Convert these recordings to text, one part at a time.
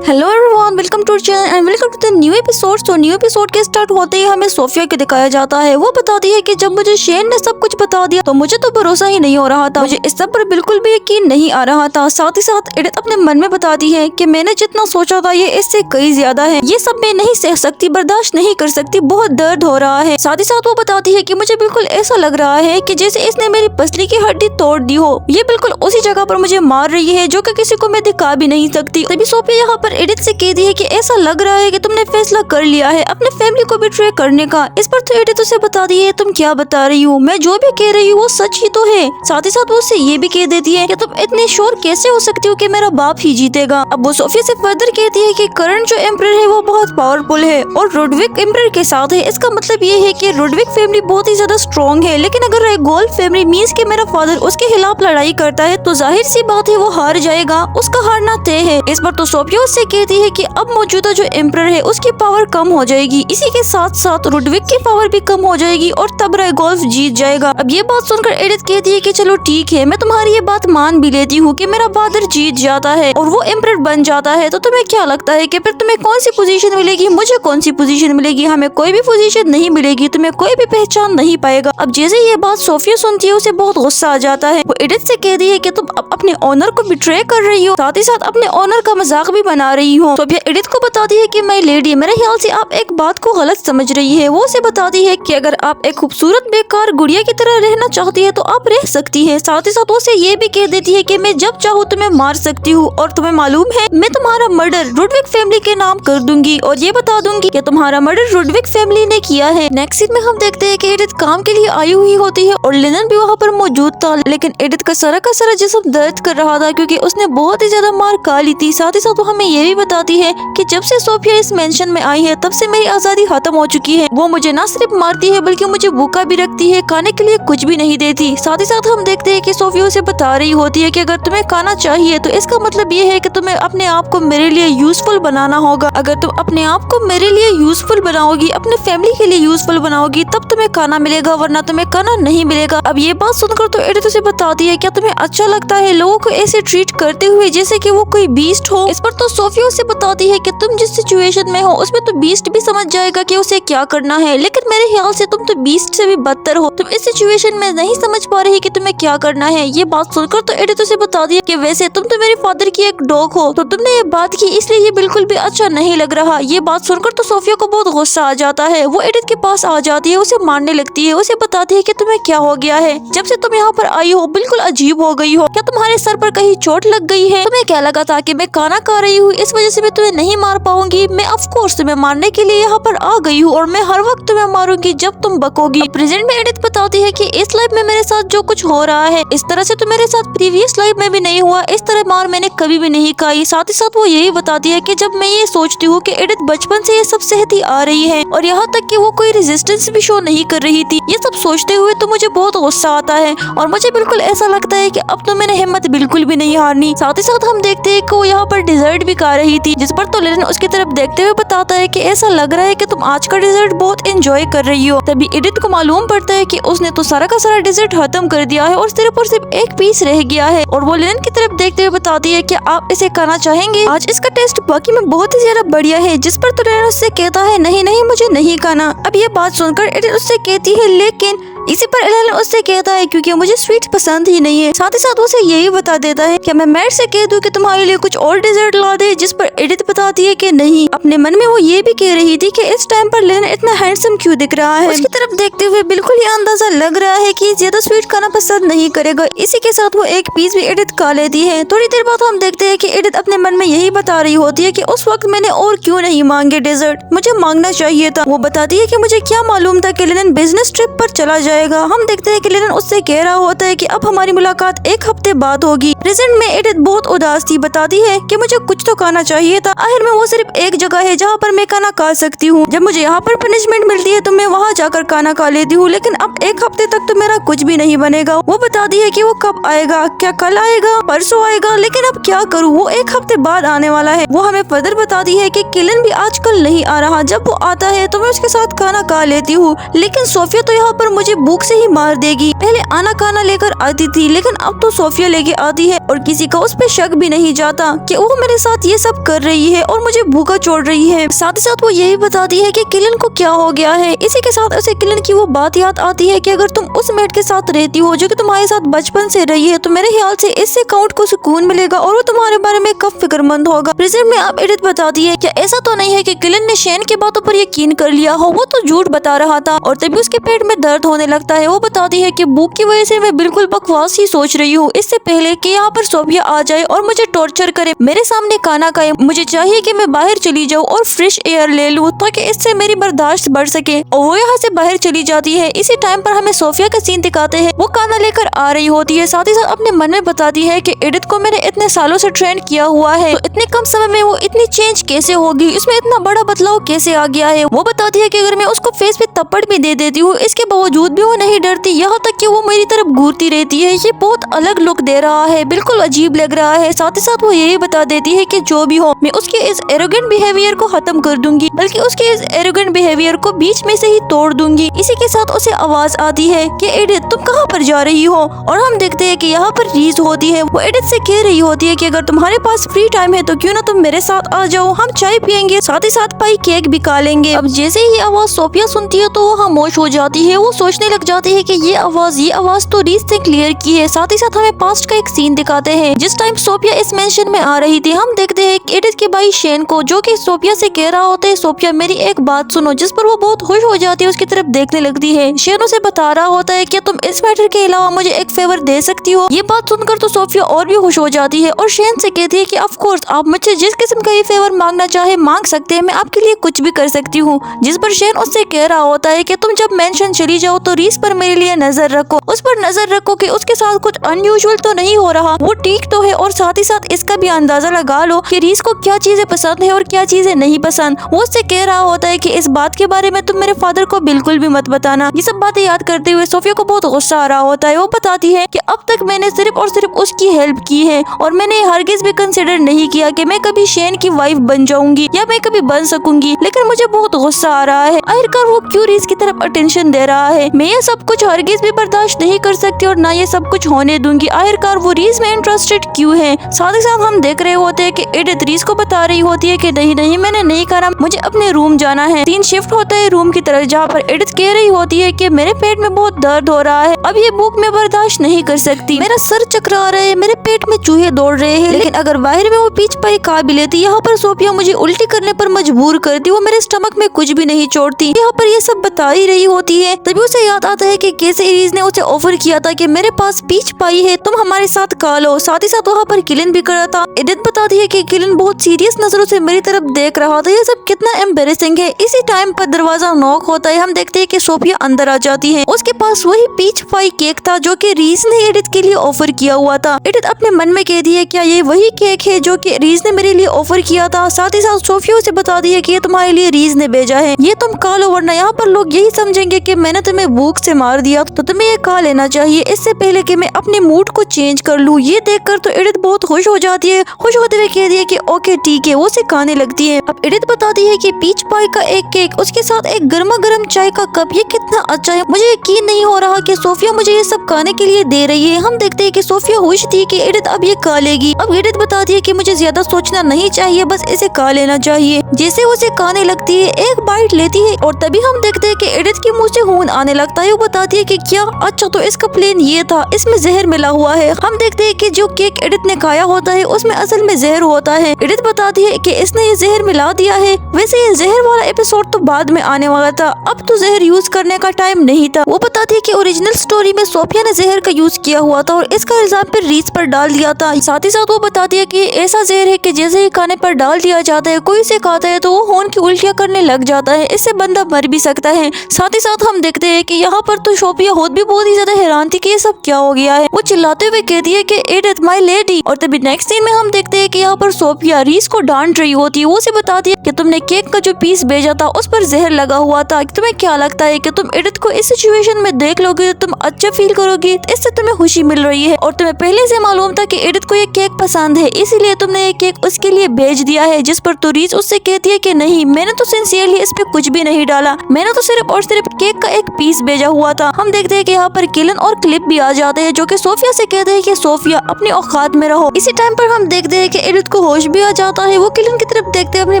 Hello everyone, welcome to channel and welcome to the new episode. तो new episode के start होते ही हमें सोफिया को दिखाया जाता है। वो बताती है कि जब मुझे शेन ने सब कुछ बता दिया तो मुझे तो भरोसा ही नहीं हो रहा था, मुझे इस सब पर बिल्कुल भी यकीन नहीं आ रहा था। साथ ही साथ एडिथ अपने मन में बताती है कि मैंने जितना सोचा था ये इससे कई ज्यादा है, ये सब मैं नहीं सह सकती, बर्दाश्त नहीं कर सकती, बहुत दर्द हो रहा है। साथ ही साथ वो बताती है कि मुझे बिल्कुल ऐसा लग रहा है कि जैसे इसने मेरी पसली की हड्डी तोड़ दी हो, ये बिल्कुल उसी जगह पर मुझे मार रही है जो कि किसी को मैं दिखा भी नहीं सकती। तभी सोफिया यहाँ पर एडिथ से कहती है कि ऐसा लग रहा है कि तुमने फैसला कर लिया है अपने फैमिली को बिट्रे करने का। इस पर तो एडिथ उसे बताती है तुम क्या बता रही हो, मैं जो भी कह रही हूँ वो सच ही तो है। साथ ही साथ वो उसे ये भी कह देती है कि तुम इतनी श्योर कैसे हो सकती हो कि मेरा बाप ही जीतेगा। अब वो सोफिया से फर्दर कहती है कि करंट जो एम्परर है वो बहुत पावरफुल है और रुडविक एम्परर के साथ है। इसका मतलब ये है कि रुडविक फैमिली बहुत ही ज्यादा स्ट्रॉन्ग है, लेकिन अगर गोल्फ फैमिली मीन्स के मेरा फादर उसके खिलाफ लड़ाई करता है तो जाहिर सी बात है वो हार जाएगा, उसका हारना तय है। इस पर तो सोफिया उससे कहती है कि अब मौजूदा जो एम्परर है उसकी पावर कम हो जाएगी, इसी के साथ साथ रुडविक की पावर भी कम हो जाएगी और तब गोल्फ जीत जाएगा। अब ये बात सुनकर एडिथ कहती है कि चलो ठीक है, मैं तुम्हारी ये बात मान भी लेती हूँ कि मेरा फादर जीत जाता है और वो एम्परर बन जाता है, तो तुम्हें क्या लगता है कि फिर तुम्हें कौन सी पोजीशन मिलेगी, मुझे कौन सी पोजीशन मिलेगी? हमें कोई भी पोजीशन नहीं मिलेगी, तुम्हें कोई भी पहचान नहीं पाएगा। अब जैसे ये बात सोफिया सुनती है उसे बहुत गुस्सा आ जाता है। वो एडिथ से कहती है कि तुम अपने ऑनर को बिट्रे कर रही हो, साथ ही साथ अपने ऑनर का मजाक भी बना रही हो। सोफिया एडिथ को बताती है कि मैं लेडी, मेरे ख्याल से आप एक बात को गलत समझ रही है। वो उसे बताती है कि अगर आप एक खूबसूरत बेकार गुड़िया की तरह रहना चाहती है तो आप रह सकती है। साथ ही साथ वो उसे ये भी कह देती है कि मैं जब चाहूँ तुम्हें मार सकती हूँ और तुम्हें मालूम है मैं तुम्हारा मर्डर रुडविक फैमिली के नाम कर दूंगी और ये बता दूंगी कि तुम्हारा मर्डर रुडविक फैमिली ने किया है। नेक्स्ट सीन में हम देखते हैं कि एडिथ काम के लिए आई हुई होती है और लिनन भी वहाँ पर मौजूद था, लेकिन एडिथ का सारा जिस्म दर्द कर रहा था क्योंकि उसने बहुत ही ज्यादा मार खा ली थी। साथ ही साथ वो हमें ये भी बताती है कि जब से सोफिया इस मेंशन में आई है तब से मेरी आजादी खत्म हो चुकी है। वो मुझे न सिर्फ मारती है बल्कि मुझे भूखा भी रखती है, खाने के लिए कुछ भी नहीं देती। साथ ही साथ हम देखते हैं कि सोफिया उसे बता रही होती है कि अगर तुम्हें खाना चाहिए तो इसका मतलब ये है कि तुम्हें अपने आप को मेरे लिए यूजफुल बनाना होगा। अगर तुम अपने आप को मेरे लिए यूजफुल बनाओगी, अपने फैमिली के लिए यूजफुल बनाओगी, तब तुम्हें खाना मिलेगा, वरना तुम्हें खाना नहीं मिलेगा। अब ये बात सुनकर तो एडिथ उसे बताती है क्या तुम्हें अच्छा लगता है लोगों को ऐसे ट्रीट करते हुए जैसे कि वो कोई बीस्ट हो? इस पर तो सोफिया उसे बताती है कि तुम जिस सिचुएशन में हो उसमें तो बीस्ट भी समझ जाएगा कि उसे क्या करना है, लेकिन मेरे ख्याल से तुम तो बीस्ट से भी बदतर हो, तुम इस सिचुएशन में नहीं समझ पा रही कि तुम्हें क्या करना है। ये बात सुनकर तो एडिथ उसे बता दिया कि वैसे तुम तो मेरे फादर की एक डॉग हो, तो तुमने ये बात की इसलिए ये बिल्कुल भी अच्छा नहीं लग रहा। ये बात सुनकर तो सोफिया को बहुत गुस्सा आ जाता है। वो एडिथ के पास आ जाती है, उसे मारने लगती है, उसे बताती है कि तुम्हें क्या हो गया है, जब से तुम यहाँ पर आई हो बिल्कुल अजीब हो गई हो, क्या तुम्हारे सर पर कहीं चोट लग गई है? तुम्हें क्या लगा था कि मैं खाना खा रही हूँ इस वजह से मैं तुम्हें नहीं मार पाऊंगी? मैं ऑफ कोर्स तुम्हें मारने के लिए यहाँ पर आ गई हूँ और मैं हर वक्त तुम्हें मारूंगी जब तुम बकोगी। प्रेजेंट में एडिथ बताती है कि इस लाइफ में मेरे साथ जो कुछ हो रहा है इस तरह से तो मेरे साथ प्रीवियस लाइफ में भी नहीं हुआ, इस तरह मार मैंने कभी भी नहीं खाई। साथ ही साथ वो यही बताती है कि जब मैं ये सोचती हूँ कि एडिथ बचपन से ये सब सहती आ रही है और यहाँ तक कि वो कोई रेजिस्टेंस भी शो नहीं कर रही थी, ये सब सोचते हुए तो मुझे बहुत गुस्सा आता है और मुझे बिल्कुल ऐसा लगता है कि अब तो मैंने हिम्मत बिल्कुल भी नहीं हारनी। साथ ही साथ हम देखते हैं कि वो यहाँ पर डिजर्ट भी खा रही थी, जिस पर तो लिनन उसकी तरफ देखते हुए बताता है कि ऐसा लग रहा है कि तुम आज का डिजर्ट बहुत एंजॉय कर रही हो। तभी एडिथ को मालूम पड़ता है कि उसने तो सारा का सारा डिजर्ट खत्म कर दिया है और सिर्फ एक पीस रह गया है और वो लिनन की तरफ देखते हुए बताती है कि आप इसे खाना चाहेंगे, आज इसका टेस्ट बाकी में बहुत ही ज्यादा बढ़िया है। जिस पर तो लिनन उससे कहता है नहीं नहीं मुझे नहीं खाना। अब ये बात सुनकर एडिथ उससे कहती है लेकिन इसी पर एलन उससे कहता है क्योंकि मुझे स्वीट पसंद ही नहीं है। साथ ही साथ उसे यही बता देता है कि मैं मैट से कह दूं कि तुम्हारे लिए कुछ और डिजर्ट ला दे, जिस पर एडिथ बताती है कि नहीं। अपने मन में वो ये भी कह रही थी कि इस टाइम पर लेन इतना हैंडसम क्यों दिख रहा है। उसकी तरफ देखते हुए बिल्कुल ये अंदाजा लग रहा है कि ज्यादा स्वीट खाना पसंद नहीं करेगा। इसी के साथ वो एक पीस भी एडिथ खा लेती है। थोड़ी देर बाद हम देखते हैं कि एडिथ अपने मन में यही बता रही होती है कि उस वक्त मैंने और क्यों नहीं मांगे डिजर्ट, मुझे मांगना चाहिए था। वो बताती है कि मुझे क्या मालूम था कि लेन बिजनेस ट्रिप पर चला जाएगा। हम देखते हैं कि लिनन उससे कह रहा होता है कि अब हमारी मुलाकात एक हफ्ते बाद होगी। प्रेजेंट में एडिथ बहुत उदास थी, बताती है कि मुझे कुछ तो खाना चाहिए था, आखिर में वो सिर्फ एक जगह है जहाँ पर मैं खाना खा सकती हूँ। जब मुझे यहाँ पर पनिशमेंट मिलती है तो मैं वहाँ जाकर खाना खा लेती हूँ, लेकिन अब एक हफ्ते तक तो मेरा कुछ भी नहीं बनेगा। वो बताती है कि वो कब आएगा, क्या कल आएगा, परसों आएगा, लेकिन अब क्या करूँ, वो एक हफ्ते बाद आने वाला है। वो हमें फर्दर बताती है कि किलन भी आजकल नहीं आ रहा, जब वो आता है तो मैं उसके साथ खाना खा लेती हूँ, लेकिन सोफिया तो यहाँ पर मुझे भूख से ही मार देगी। पहले आना खाना लेकर आती थी, लेकिन अब तो सोफिया लेके आती है और किसी का उस पे शक भी नहीं जाता कि वो मेरे साथ ये सब कर रही है और मुझे भूखा छोड़ रही है। साथ ही साथ वो यही बताती है कि किलन को क्या हो गया है। इसी के साथ उसे किलन की वो बात याद आती है कि अगर तुम उस मेट के साथ रहती हो जो कि तुम्हारे साथ बचपन से रही है तो मेरे ख्याल से इससे काउंट को सुकून मिलेगा और वो तुम्हारे बारे में कब फिक्रमंद होगा। प्रेजेंट में अब एडिथ बताती है क्या ऐसा तो नहीं है कि किलन ने शेन की बातों पर यकीन कर लिया हो, वो तो झूठ बता रहा था और तभी उसके पेट में दर्द होने लगता है। वो बताती है कि भूख की वजह से मैं बिल्कुल बकवास ही सोच रही हूँ, इससे पहले कि यहाँ पर सोफिया आ जाए और मुझे टॉर्चर करे, मेरे सामने खाना खाए, मुझे चाहिए कि मैं बाहर चली जाऊँ और फ्रेश एयर ले लूँ ताकि इससे मेरी बर्दाश्त बढ़ सके। और वो यहाँ से बाहर चली जाती है। इसी टाइम पर हमें सोफिया का सीन दिखाते हैं, वो खाना लेकर आ रही होती है। साथ ही साथ अपने मन में बताती है कि एडिथ को मैंने इतने सालों से ट्रेन किया हुआ है, तो इतने कम समय में वो इतनी चेंज कैसे होगी, इसमें इतना बड़ा बदलाव कैसे आ गया है। वो बताती है कि अगर मैं उसको फेस पे थप्पड़ भी दे देती हूँ इसके बावजूद भी वो नहीं डरती, यहाँ तक कि वो मेरी तरफ घूरती रहती है। ये बहुत अलग लुक दे रहा है, बिल्कुल अजीब लग रहा है। साथ ही साथ वो यही बता देती है कि जो भी हो मैं उसके इस एरोगेंट बिहेवियर को खत्म कर दूंगी, बल्कि उसके इस एरोगेंट बिहेवियर को बीच में से ही तोड़ दूंगी। इसी के साथ उसे आवाज आती है कि एडिथ तुम कहाँ पर जा रही हो, और हम देखते हैं कि यहाँ पर रीज होती है। वो एडिथ से कह रही होती है कि अगर तुम्हारे पास फ्री टाइम है तो क्यों ना तुम मेरे साथ आ जाओ, हम चाय पियेंगे, साथ ही साथ पाई केक भी खा लेंगे। अब जैसे ही आवाज सोफिया सुनती है तो वो खामोश हो जाती है। वो सोचने लग जाती है कि ये आवाज तो रीज से क्लियर की है। साथ ही साथ हमें पास्ट का एक सीन दिखाते हैं जिस टाइम सोफिया इस मेंशन में आ रही थी। हम देखते हैं एडिथ के भाई शेन को, जो कि सोफिया से कह रहा होता है सोफिया मेरी एक बात सुनो, जिस पर वो बहुत खुश हो जाती है, उसकी तरफ देखने लगती है। शेन उसे बता रहा होता है कि तुम इस मैटर के अलावा मुझे एक फेवर दे सकती हो। ये बात सुनकर तो सोफिया और भी खुश हो जाती है और शेन से कहती है कि ऑफ कोर्स आप मुझसे जिस किस्म का ये फेवर मांगना चाहे मांग सकते हैं, मैं आपके लिए कुछ भी कर सकती हूँ। जिस पर शेन उससे कह रहा होता है कि तुम जब मेंशन चली जाओ तो रीस पर मेरे लिए नजर रखो, उस पर नजर रखो कि उसके साथ कुछ अनयूजुअल तो नहीं हो रहा, वो ठीक तो है, और साथ ही साथ इसका भी अंदाजा लगा लो कि रीस को क्या चीजें पसंद है और क्या चीजें नहीं पसंद। वो उससे कह रहा होता है कि इस बात के बारे में तुम मेरे फादर को बिल्कुल भी मत बताना। ये सब बातें याद करते हुए सोफिया को बहुत गुस्सा आ रहा होता है। वो बताती है कि अब तक मैंने सिर्फ और सिर्फ उसकी हेल्प की है और मैंने हरगिज भी कंसिडर नहीं किया कि मैं कभी शेन की वाइफ बन जाऊंगी या मैं कभी बन सकूंगी, लेकिन मुझे बहुत गुस्सा आ रहा है। आखिरकार वो क्यों रीस की तरफ अटेंशन दे रहा है। मैं ये सब कुछ हरगिज भी बर्दाश्त नहीं कर सकती और ना ये सब कुछ होने दूंगी। आखिरकार वो रीस में इंटरेस्टेड क्यों है। साथ ही साथ हम देख रहे होते हैं कि एडिथ रीस को बता रही होती है कि नहीं नहीं मैंने नहीं करा, मुझे अपने रूम जाना है। सीन शिफ्ट होता है रूम की तरफ, जहाँ पर एडिथ कह रही होती है कि मेरे पेट में बहुत दर्द हो रहा है, अब ये भूख मैं बर्दाश्त नहीं कर सकती, मेरा सर चकरा रहा है, मेरे पेट में चूहे दौड़ रहे हैं। लेकिन अगर बाहर में वो पीछ पाई खा भी लेती, यहाँ पर सोफिया मुझे उल्टी करने पर मजबूर करती, वो मेरे स्टमक में कुछ भी नहीं छोड़ती। यहाँ पर ये सब बता ही रही होती है। तभी उसे याद आता है कि कैसे रीज ने उसे ऑफर किया था कि मेरे पास पीछ पाई है, तुम हमारे साथ खा लो। साथ ही साथ वहाँ पर किलन भी खड़ा था। एडिथ बताती है कि किलन बहुत सीरियस नजरों से मेरी तरफ देख रहा था, ये सब कितना एम्बेरेसिंग है। इसी टाइम पर दरवाजा नॉक होता है। हम देखते हैं कि सोफिया अंदर आ जाती है। उसके पास वही पीच पाई केक था जो कि रीज ने एडिथ के लिए ऑफर किया हुआ था। एडिथ अपने मन में कहती है क्या ये वही केक है जो कि रीज ने मेरे लिए ऑफर किया था। साथ ही साथ सोफिया उसे बताती है कि ये तुम्हारे लिए रीज ने भेजा है, ये तुम खा लो, वरना यहाँ पर लोग यही समझेंगे कि मैंने तुम्हें भूख से मार दिया, तो तुम्हें ये खा लेना चाहिए इससे पहले कि मैं अपने मूड को चेंज कर लूँ। ये देखकर तो एडिथ बहुत खुश हो जाती है। खुश होते हुए कहती है कि ओके ठीक है, वो उसे खाने लगती है। अब एडिथ बताती है कि पीच पाई का एक केक, उसके साथ एक गर्मा गर्म चाय का कप, ये कितना अच्छा है। मुझे यकीन नहीं हो रहा कि सोफिया मुझे ये सब खाने के लिए दे रही है। हम देखते हैं कि सोफिया खुश थी कि एडिथ अब ये खा लेगी। अब एडिथ बताती है कि मुझे ज्यादा सोचना नहीं चाहिए, बस इसे खा लेना चाहिए। जैसे उसे खाने लगती है, एक बाइट लेती है और तभी हम देखते हैं कि एडिथ के मुंह से खून आने लगता है। वो बताती है कि क्या, अच्छा तो इसका प्लान ये था, इसमें जहर मिला हुआ है। हम देखते हैं कि जो केक एडिथ ने खाया होता है उसमें असल में जहर होता है। एडिथ बताती है कि इसने ये जहर मिला दिया है। वैसे ये जहर वाला एपिसोड तो बाद में आने वाला था, अब तो जहर यूज करने का टाइम नहीं था। वो बताती है कि ओरिजिनल स्टोरी में सोफिया ने जहर का यूज किया हुआ था और इसका इल्जाम फिर रीज पर डाल दिया था। साथ ही साथ वो बताती है कि ऐसा जहर है कि जैसे ही खाने पर डाल दिया जाता है, कोई इसे खाता है तो वो खून की उल्टियां करने लग जाता है, इससे बंदा मर भी सकता है। साथ ही साथ हम देखते हैं कि यहाँ पर तो सोफिया खुद भी बहुत ही ज्यादा हैरान थी कि ये सब क्या हो गया है। वो चिल्लाते हुए कहती है कि एडिथ माय लेडी। और तभी नेक्स्ट सीन में हम देखते हैं कि यहाँ पर सोफिया रीज को डांट रही होती है। वो उसे बताती है कि तुमने केक का जो पीस भेजा था उस पर जहर लगा हुआ था, तुम्हें क्या लगता है कि तुम एडिथ को इस सिचुएशन में देख लोगे तो तुम अच्छा फील करोगी, इससे तुम्हें खुशी मिल रही है और तुम्हें पहले से मालूम था कि एडिथ को ये केक पसंद है, इसीलिए तुमने ये केक उसके लिए भेज दिया है। जिस पर तो रीज उससे कहती है कि नहीं, मैंने तो सिंसियरली इस पे कुछ भी नहीं डाला, मैंने तो सिर्फ और सिर्फ केक का एक पीस भेजा हुआ था। हम देखते हैं कि यहाँ पर किलन और क्लिप भी आ जाते हैं जो कि सोफिया से कहते हैं कि सोफिया अपनी औकात में रहो। इसी टाइम पर हम देखते हैं कि एडिथ को को होश भी आ जाता है। वो किलन की तरफ देखते हुए अपने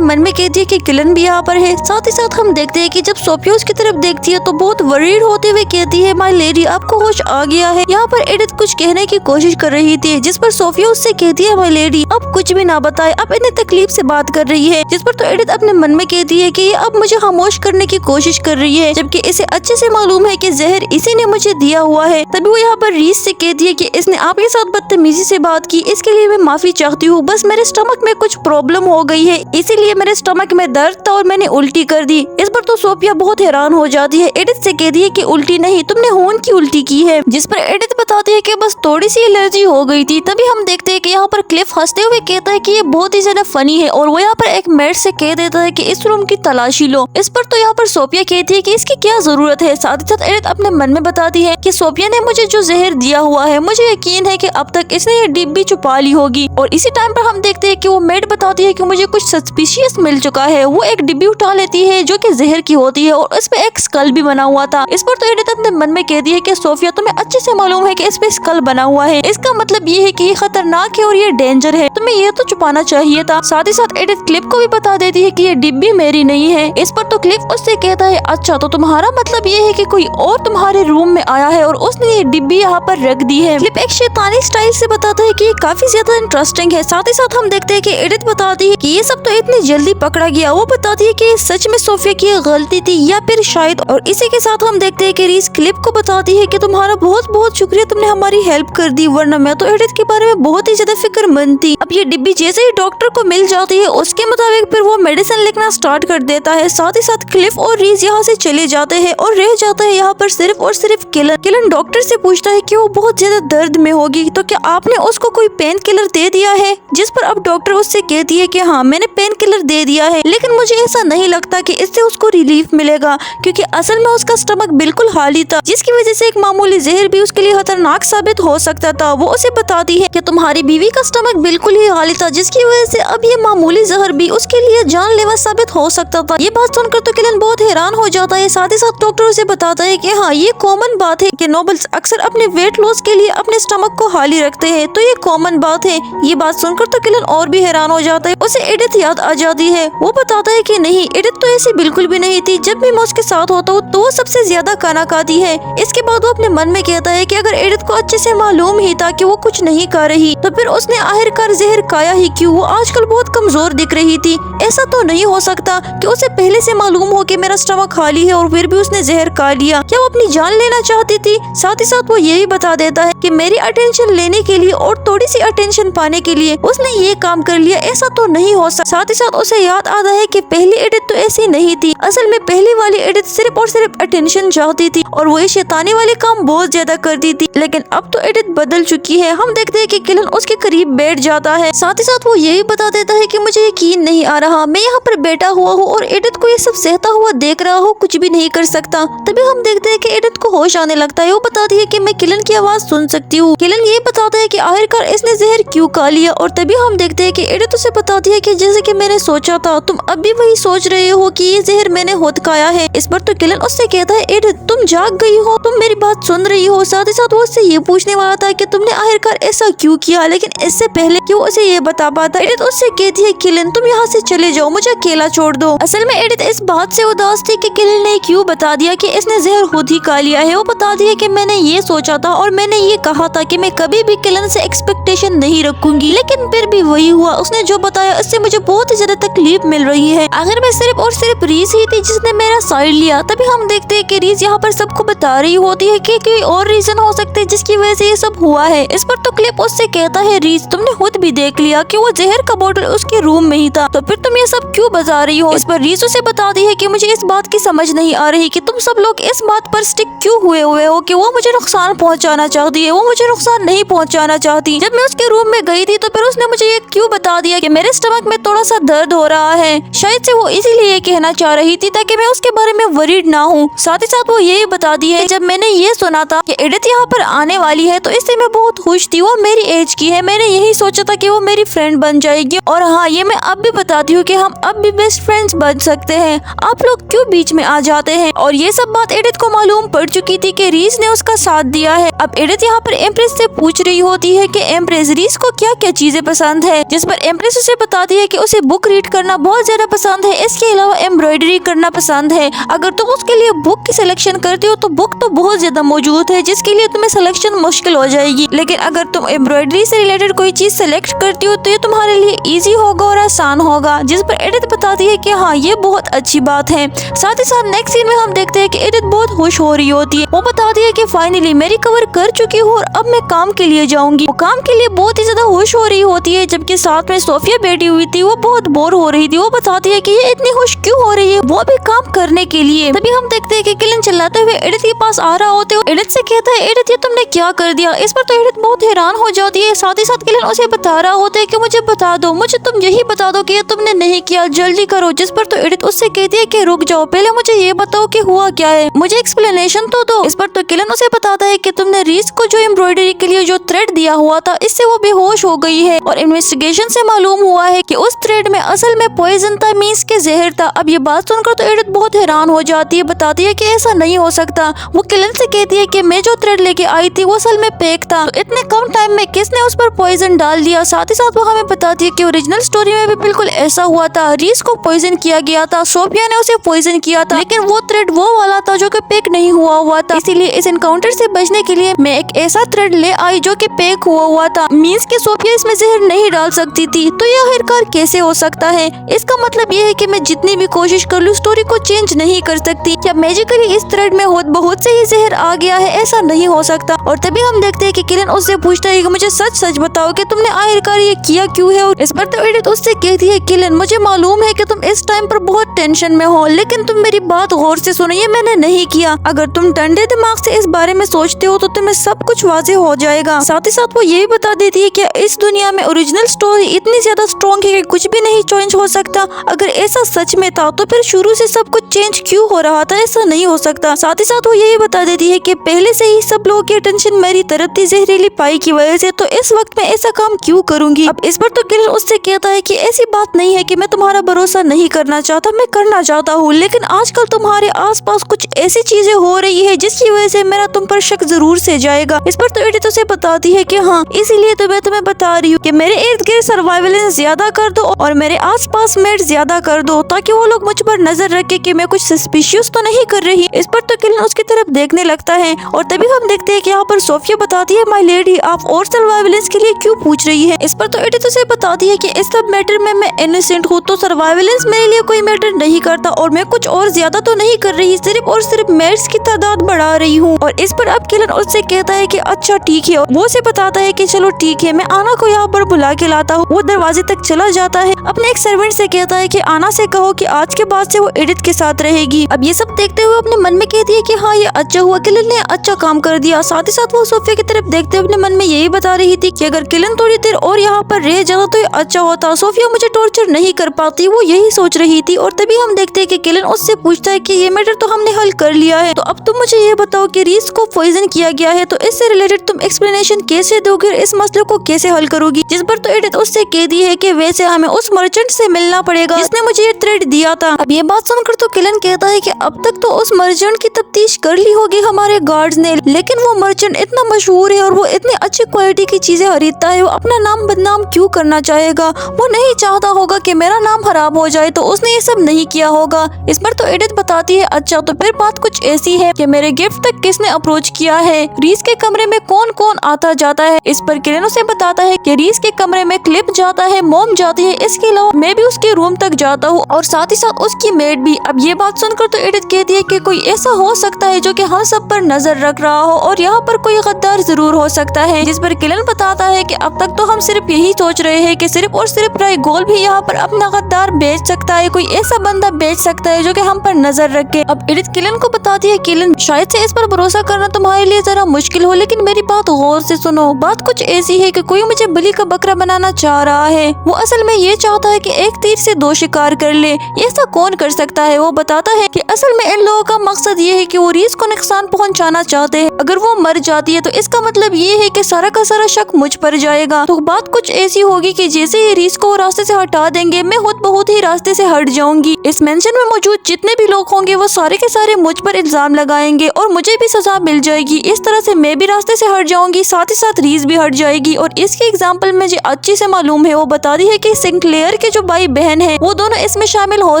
मन में कहती है कि किलन भी यहाँ पर है। साथ ही साथ हम देखते हैं कि जब सोफिया उसकी तरफ देखती है तो बहुत वरीड होते हुए कहती है, माय लेडी आपको होश आ गया है। यहाँ पर एडिथ कुछ कहने की कोशिश कर रही थी, जिस पर सोफिया उससे कहती है, माय लेडी अब कुछ भी ना बताए, अब इतनी तकलीफ से बात कर रही है। जिस पर तो एडिथ अपने मन में कहती है कि ये अब मुझे खामोश करने की कोशिश कर रही है, जबकि इसे अच्छे से मालूम है कि जहर इसी ने मुझे दिया हुआ है। तभी वो यहाँ पर रीस से कहती है कि इसने आपके साथ बदतमीजी से बात की, इसके लिए मैं माफी चाहती हूँ। बस मेरे स्टमक में कुछ प्रॉब्लम हो गई है, इसीलिए मेरे स्टमक में दर्द था और मैंने उल्टी कर दी। इस पर तो सोफिया बहुत हैरान हो जाती है। एडिथ से कहती है कि उल्टी नहीं, तुमने खून की उल्टी की है। जिस पर एडिथ बताती है कि बस थोड़ी सी एलर्जी हो गई थी। तभी हम देखते हैं कि यहाँ पर क्लिफ हंसते हुए कहता है कि ये बहुत ही ज्यादा फनी है और वो यहाँ पर एक मेड से कह देता है कि इस रूम की तलाशी लो। इस पर तो यहाँ पर सोफिया कहती है कि इसकी क्या जरूरत है। साथ ही साथ एडिथ अपने मन में बताती है कि सोफिया ने मुझे जो जहर दिया हुआ है, मुझे यकीन है कि अब तक इसने ये डिब्बी छुपा ली होगी। और इसी टाइम पर हम देखते हैं कि वो मेड बताती है कि मुझे कुछ सस्पिशियस मिल चुका है। वो एक डिब्बी उठा लेती है जो कि जहर की होती है और उस पे एक स्कल भी बना हुआ था। इस पर तो एडिथ अपने मन में कहती है कि सोफिया तुम्हें अच्छे से मालूम है कि इस पे स्कल बना हुआ है, इसका मतलब ये है कि ये खतरनाक है और ये डेंजर है, तुम्हें ये तो छुपाना चाहिए था। साथ ही साथ एडिथ क्लिप को भी बता देती है कि ये डिब्बी मेरी नहीं है। इस पर तो क्लिप उससे कहता है, अच्छा तो तुम्हारा मतलब ये है कि कोई और तुम्हारे रूम में आया है और उसने ये डिब्बी यहाँ पर रख दी है। क्लिप एक शैतानी स्टाइल से बताता है कि ये काफी ज्यादा इंटरेस्टिंग है। साथ ही साथ हम देखते हैं कि एडिथ बताती है कि ये सब तो इतनी जल्दी पकड़ा गया। वो बताती है कि सच में सोफिया की गलती थी या फिर शायद। और इसी के साथ हम देखते हैं कि रीस क्लिप को बताती है कि तुम्हारा बहुत बहुत शुक्रिया, तुमने हमारी हेल्प कर दी, वरना मैं तो एडिथ के बारे में बहुत ही ज्यादा फिक्रमंद थी। अब ये डिब्बी जैसे ही डॉक्टर को मिल जाती है उसके मुताबिक फिर वो मेडिसिन लिखना स्टार्ट कर देता है। साथ ही साथ क्लिफ और रीस यहाँ से चले जाते हैं और रह जाता है यहाँ पर सिर्फ और सिर्फ किलन। किलन डॉक्टर से पूछता है कि वो बहुत ज्यादा दर्द में होगी, तो क्या आपने उसको कोई पेन किलर दे दिया है। जिस पर अब डॉक्टर उससे कहती है कि हाँ मैंने पेन किलर दे दिया है, लेकिन मुझे ऐसा नहीं लगता कि इससे उसको रिलीफ मिलेगा, क्योंकि असल में उसका स्टमक बिल्कुल खाली था, जिसकी वजह से एक मामूली जहर भी उसके लिए खतरनाक साबित हो सकता था। वो उसे बताती है कि तुम्हारी बीवी का स्टमक बिल्कुल ही खाली था, जिसकी वजह से अब ये मामूली जहर भी उसके लिए जानलेवा साबित हो सकता था। ये बात सुनकर तो किलन बहुत हैरान हो जाता है। साथ ही साथ डॉक्टर उसे बताता है कि हाँ ये कॉमन बात है कि नोबल्स अक्सर अपने वेट लॉस के लिए अपने स्टमक को खाली रखते हैं, तो ये कॉमन बात है। ये बात सुनकर तो किलन और भी हैरान हो जाता है। उसे एडिथ याद आ जाती है। वो बताता है कि नहीं, एडिथ तो ऐसी बिल्कुल भी नहीं थी। जब भी मैं उसके साथ होता हूँ तो वो सबसे ज्यादा खाना खाती है। इसके बाद वो अपने मन में कहता है कि अगर एडिथ को अच्छे से मालूम ही था कि वो कुछ नहीं खा रही, तो फिर उसने आखिरकार जहर खाया ही क्यों। वो आजकल बहुत कमजोर दिख रही थी। ऐसा तो नहीं हो सकता कि उसे पहले से मालूम हो कि मेरा स्टमक खाली है और फिर भी उसने जहर खा लिया। क्या वो अपनी जान लेना चाहती थी। साथ ही साथ वो ये भी बता देता है कि मेरी अटेंशन लेने के लिए और थोड़ी सी अटेंशन पाने के लिए उसने ये काम कर लिया, ऐसा तो नहीं हो सकता। साथ ही साथ उसे याद आता है कि पहली एडिथ तो ऐसी नहीं थी। असल में पहली वाली एडिथ सिर्फ और सिर्फ अटेंशन चाहती थी और वो ये शैतानी वाले काम बहुत ज्यादा करती थी, लेकिन अब तो एडिथ बदल चुकी है। हम देखते हैं कि किलन उसके करीब बैठ जाता है। साथ ही साथ वो ये भी बता देता है कि मुझे यकीन नहीं आ रहा, मैं यहाँ पर बैठा हुआ हूँ और एडिथ को ये सब सहता हुआ देख रहा हूँ, कुछ भी नहीं कर सकता। तभी हम देखते हैं कि एडिथ को होश आने लगता है। वो बताती है कि मैं किलन की आवाज सुन सकती हूँ। किलन ये बताता है कि आखिरकार इसने जहर क्यों खा लिया। और तभी हम देखते हैं कि एडिथ उसे बताती है कि जैसे कि मैंने सोचा था, तुम अब भी वही सोच रहे हो कि ये जहर मैंने खुद खाया है। इस पर तो किलन उससे कहता है, एडिथ तुम जाग गई हो, तुम मेरी बात सुन रही हो। साथ ही साथ वो उससे ये पूछने वाला था कि तुमने आखिरकार ऐसा क्यों किया, लेकिन इससे पहले कि वो उसे ये बता पाता, एडिथ उससे कहती है, किलन तुम यहाँ से चले जाओ, मुझे अकेला छोड़ दो। असल में एडिथ इस बात से उदास थी कि किलन ने क्यों बता दिया कि इसने जहर खुद ही खा लिया है। वो बताती है कि मैंने ये सोचा था और मैंने ये कहा था कि मैं कभी भी किलन से एक्सपेक्टेशन नहीं रखूंगी, लेकिन फिर भी वही हुआ। उसने जो बताया उससे मुझे बहुत ही ज्यादा तकलीफ मिल रही है। आखिर में सिर्फ और सिर्फ रीस ही थी जिसने मेरा साइड लिया। तभी हम देखते हैं कि रीस यहाँ पर सबको बता रही होती है कि कोई और रीजन हो सकते हैं जिसकी वजह से ये सब हुआ है। इस पर तो क्लिप उससे कहता है, रीस तुमने खुद भी देख लिया कि वो जहर का बोतल उसके रूम में ही था, तो फिर तुम ये सब क्यों बता रही हो। इस पर रीस उसे बताती है कि मुझे इस बात की समझ नहीं आ रही कि तुम सब लोग इस बात पर स्टिक क्यों हुए हो कि वो मुझे नुकसान पहुंचाना चाहती है। वो मुझे नुकसान नहीं पहुंचाना चाहती। जब मैं उसके रूम में गई थी तो फिर उसने मुझे ये क्यों बता दिया कि मेरे स्टमक में थोड़ा सा दर्द हो रहा है, शायद शायद से वो इसीलिए ये कहना चाह रही थी ताकि मैं उसके बारे में वरीड ना हूँ। साथ ही साथ वो यही बता दी है जब मैंने ये सुना था कि एडिथ यहाँ पर आने वाली है तो इससे मैं बहुत खुश थी। वो मेरी एज की है, मैंने यही सोचा था कि वो मेरी फ्रेंड बन जाएगी। और हाँ, ये मैं अब भी बताती हूँ कि हम अब भी बेस्ट फ्रेंड्स बन सकते हैं। आप लोग क्यों बीच में आ जाते हैं? और ये सब बात एडिथ को मालूम पड़ चुकी थी कि रीस ने उसका साथ दिया है। अब एडिथ यहाँ पर एम्प्रेस से पूछ रही होती है कि एम्प्रेस, रीस को क्या क्या चीजें पसंद है, जिस पर एम्प्रेस उसे बताती है कि उसे बुक रीड करना बहुत ज्यादा पसंद है, इसके अलावा एम्ब्रॉयडरी करना पसंद है। अगर तुम उसके लिए बुक की सिलेक्शन करती हो तो बुक तो बहुत ज्यादा मौजूद है जिसके लिए तुम्हें सिलेक्शन मुश्किल हो जाएगी, लेकिन अगर तुम एम्ब्रॉयडरी से रिलेटेड कोई चीज सिलेक्ट करती हो तो ये तुम्हारे लिए इजी होगा और आसान होगा। जिस पर एडिथ बताती है कि हाँ, ये बहुत अच्छी बात है। साथ ही साथ नेक्स्ट सीन में हम देखते हैं कि एडिथ बहुत खुश हो रही होती है। वो बताती है कि फाइनली मैं रिकवर कर चुकी हूँ और अब मैं काम के लिए जाऊंगी। वो काम के लिए बहुत ही ज्यादा खुश हो रही होती है, जबकि साथ में सोफिया बैठी हुई थी, वो बहुत बोर हो रही थी। वो बताती है कि ये इतनी खुश क्यों हो रही है, वो भी काम करने के लिए। तभी हम देखते हैं कि किलन चिल्लाते हुए एडिथ के पास आ रहा होते हुए एडिथ से कहता है, एडिथ ये तुमने क्या कर दिया? इस पर तो एडिथ बहुत हैरान हो जाती है। साथ ही साथ किलन उसे बता रहा होता है कि मुझे बता दो, मुझे तुम यही बता दो कि ये तुमने नहीं किया, जल्दी करो। जिस पर तो एडिथ उससे कहती है कि रुक जाओ, पहले मुझे ये बताओ कि हुआ क्या है, मुझे एक्सप्लेनेशन तो दो। इस पर तो किलन उसे बताता है कि तुमने रीस को जो एम्ब्रॉयडरी के लिए जो थ्रेड दिया हुआ था, इससे वो बेहोश हो गई है और इन्वेस्टिगेशन से मालूम हुआ है कि उस थ्रेड में असल में पॉइजन था, मींस के जहर था। अब ये बात सुनकर तो एडिथ बहुत हैरान हो जाती है, बताती है कि ऐसा नहीं हो सकता। वो किलन से कहती है कि मैं जो थ्रेड लेके आई थी वो असल में पैक था, तो इतने कम टाइम में किसने उस पर पॉइजन डाल दिया? साथ ही साथ वो हमें बताती है कि ओरिजिनल स्टोरी में भी बिल्कुल ऐसा हुआ था, रीस को पॉइजन किया गया था, सोफिया ने उसे पॉइजन किया था, लेकिन वो थ्रेड वो वाला था जो कि पैक नहीं हुआ था। इसीलिए इस एनकाउंटर से बचने के लिए मैं एक ऐसा थ्रेड ले आई जो कि पैक हुआ था, मींस के सोफिया इसमें जहर नहीं डाल सकती थी। तो यह आखिरकार कैसे हो सकता है? इसका मतलब ये है कि मैं जितनी भी कोशिश कर लूं स्टोरी को चेंज नहीं कर सकती। क्या मैजिकली इस थ्रेड में बहुत से ही जहर आ गया है? ऐसा नहीं हो सकता। और तभी हम देखते हैं कि किलन उससे पूछता है कि मुझे सच सच बताओ कि तुमने आखिरकार ये किया क्यों है? और इस पर तो एडिथ उससे कहती है, किलन मुझे मालूम है कि तुम इस टाइम पर बहुत टेंशन में हो, लेकिन तुम मेरी बात गौर से सुनो, ये मैंने नहीं किया। अगर तुम ठंडे दिमाग से इस बारे में सोचते हो तो तुम्हें सब कुछ वाज़ेह हो जाएगा। साथ ही साथ वो ये भी बता देती है कि इस दुनिया में ओरिजिनल स्टोरी इतनी ज्यादा स्ट्रॉन्ग है कि कुछ भी नहीं चेंज हो सकता। अगर ऐसा सच में था तो फिर शुरू से सब कुछ चेंज क्यों हो रहा था? ऐसा नहीं हो सकता। साथ ही साथ वो यही बता देती है कि पहले से ही सब लोगों की अटेंशन मेरी तरफ थी जहरीली पाई की वजह से, तो इस वक्त मैं ऐसा काम क्यों करूंगी? अब इस पर तो किलन उससे कहता है कि ऐसी बात नहीं है कि मैं तुम्हारा भरोसा नहीं करना चाहता, मैं करना चाहता हूँ, लेकिन आजकल तुम्हारे आसपास कुछ ऐसी चीजें हो रही है जिसकी वजह से मेरा तुम पर शक जरूर से जाएगा। इस पर तो एडिथ उसे बताती है कि हाँ, इसीलिए तो मैं तुम्हें बता रही हूँ कि मेरे इर्द गिर्द सर्वाइलेंस ज्यादा कर दो और मेरे आसपास मेड ज्यादा कर दो, ताकि वो लोग मुझ पर नजर रखे कि मैं कुछ सस्पिशियस तो नहीं कर रही। इस पर तो किलन उसकी तरफ देखने लगता है और तभी हम देखते हैं कि यहाँ पर सोफिया बताती है, माय लेडी आप और सर्वाइलेंस के लिए क्यों पूछ रही है? इस पर तो एडिथ उसे बताती है कि इस सब मैटर में मैं इनोसेंट हूँ, तो सर्वाइलेंस मेरे लिए कोई मैटर नहीं करता और मैं कुछ और ज्यादा तो नहीं कर रही, सिर्फ और सिर्फ मेड्स की तादाद बढ़ा रही हूँ। और इस पर अब किलन उससे कहता है कि अच्छा ठीक है। वो उसे बताता है कि चलो ठीक है, मैं आना को यहाँ पर बुला के लाता हूँ। वो दरवाजे तक चला जाता है, अपने एक सर्वेंट से कहता है कि आना से कहो कि आज के बाद से वो एडिथ के साथ रहेगी। अब ये सब देखते हुए अपने मन में कहती है कि हाँ, ये अच्छा हुआ, किलन ने अच्छा काम कर दिया। साथ ही साथ वो सोफिया की तरफ देखते हुए अपने मन में यही बता रही थी कि अगर किलन थोड़ी देर और यहाँ पर रह जाता तो ये अच्छा होता, सोफिया मुझे टॉर्चर नहीं कर पाती, वो यही सोच रही थी। और तभी हम देखते हैं कि किलन उससे पूछता है कि ये मैटर तो हमने हल कर लिया है, तो अब तुम मुझे ये बताओ कि रीस को पॉइजन किया गया है, तो इससे रिलेटेड तुम एक्सप्लेनेशन कैसे दोगे और इस मसले को कैसे हल करोगी? जिस पर तो एडिथ उससे कहती है कि वैसे हमें उस मर्चेंट से मिलना पड़ेगा जिसने मुझे ये थ्रेड दिया था। अब ये बात सुनकर तो किलन कहता है कि अब तक तो उस मर्चेंट की तफ्तीश कर ली होगी हमारे गार्ड्स ने, लेकिन वो मर्चेंट इतना मशहूर है और वो इतनी अच्छी क्वालिटी की चीजें खरीदता है, वो अपना नाम बदनाम क्यों करना चाहेगा? वो नहीं चाहता होगा कि मेरा नाम खराब हो जाए, तो उसने ये सब नहीं किया होगा। इस पर तो एडिथ बताती है, अच्छा तो फिर बात कुछ ऐसी है कि मेरे गिफ्ट तक किसने अप्रोच किया है, रीस के कमरे में कौन कौन आता जाता है? इस पर किरण उसे बताता है कि रीस के कमरे में क्लिप जाता है, मोम जाती है, इसके अलावा मैं भी उसके रूम तक जाता हूँ और साथ ही साथ उसकी मेड भी। अब ये बात सुनकर तो एडिथ कहती है कि कोई ऐसा हो सकता है जो कि हम सब पर नजर रख रहा हो और यहाँ पर कोई गद्दार जरूर हो सकता है। जिस पर किलन बताता है कि अब तक तो हम सिर्फ यही सोच रहे हैं कि सिर्फ और सिर्फ रायगोल भी यहाँ पर अपना गद्दार बेच सकता है, कोई ऐसा बंदा बेच सकता है जो कि हम पर नजर रखे। अब एडिथ किलन को बताती है, किलन शायद से इस पर भरोसा करना तुम्हारे लिए जरा मुश्किल हो, लेकिन मेरी बात गौर से सुनो। बात कुछ ऐसी है कि कोई मुझे बलि का बकरा बनाना चाह रहा है। वो असल में ये चाहता है कि एक तीर से दो शिकार कर ले। ऐसा कौन कर सकता है? वो बताता है कि असल में इन लोगों का मकसद ये है कि वो रीस को नुकसान पहुंचाना चाहते हैं। अगर वो मर जाती है तो इसका मतलब ये है कि सारा का सारा शक मुझ पर जाएगा। तो बात कुछ ऐसी होगी कि जैसे ही रीस को रास्ते से हटा देंगे, मैं खुद बहुत ही रास्ते से हट जाऊंगी। इस मेंशन में मौजूद जितने भी लोग होंगे वो सारे के सारे मुझ पर इल्जाम लगाएंगे और मुझे भी सजा मिल जाएगी। इस तरह से मैं भी रास्ते से हट जाऊंगी, साथ ही साथ रीस भी हट जाएगी। और इसके एग्जाम्पल मुझे अच्छी से मालूम है। वो बता दी है कि सिंक्लेयर के जो भाई बहन है वो दोनों इसमें शामिल हो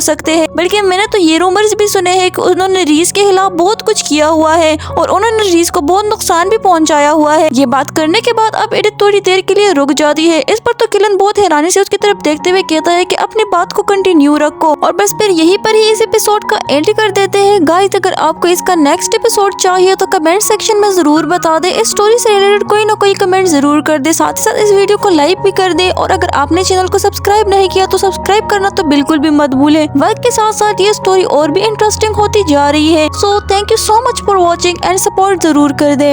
सकते हैं। बल्कि मैंने तो ये रूमर्स भी सुने हैं कि उन्होंने रीस के खिलाफ बहुत कुछ किया हुआ है और उन्होंने रीस को बहुत नुकसान भी पहुंचाया हुआ है। ये बात करने के बाद अब एडिथ थोड़ी देर के लिए रुक जाती है। इस पर तो किलन बहुत हैरानी से उसकी तरफ देखते हुए कहता है कि अपनी बात को कंटिन्यू रखो। और बस फिर यहीं पर ही इस एपिसोड का एंड कर देते हैं। गाइस, अगर आपको इसका नेक्स्ट एपिसोड चाहिए तो कमेंट सेक्शन में जरूर बता दे। इस स्टोरी से रिलेटेड कोई ना कोई कमेंट जरूर कर दे, साथ ही साथ इस वीडियो को लाइक भी कर दे। और अगर आपने चैनल को सब्सक्राइब नहीं किया तो सब्सक्राइब करना तो बिल्कुल भी मत भूलें। वक्त के साथ साथ ये स्टोरी और भी इंटरेस्टिंग होती जा रही है। So thank you so much for watching and support जरूर कर दे।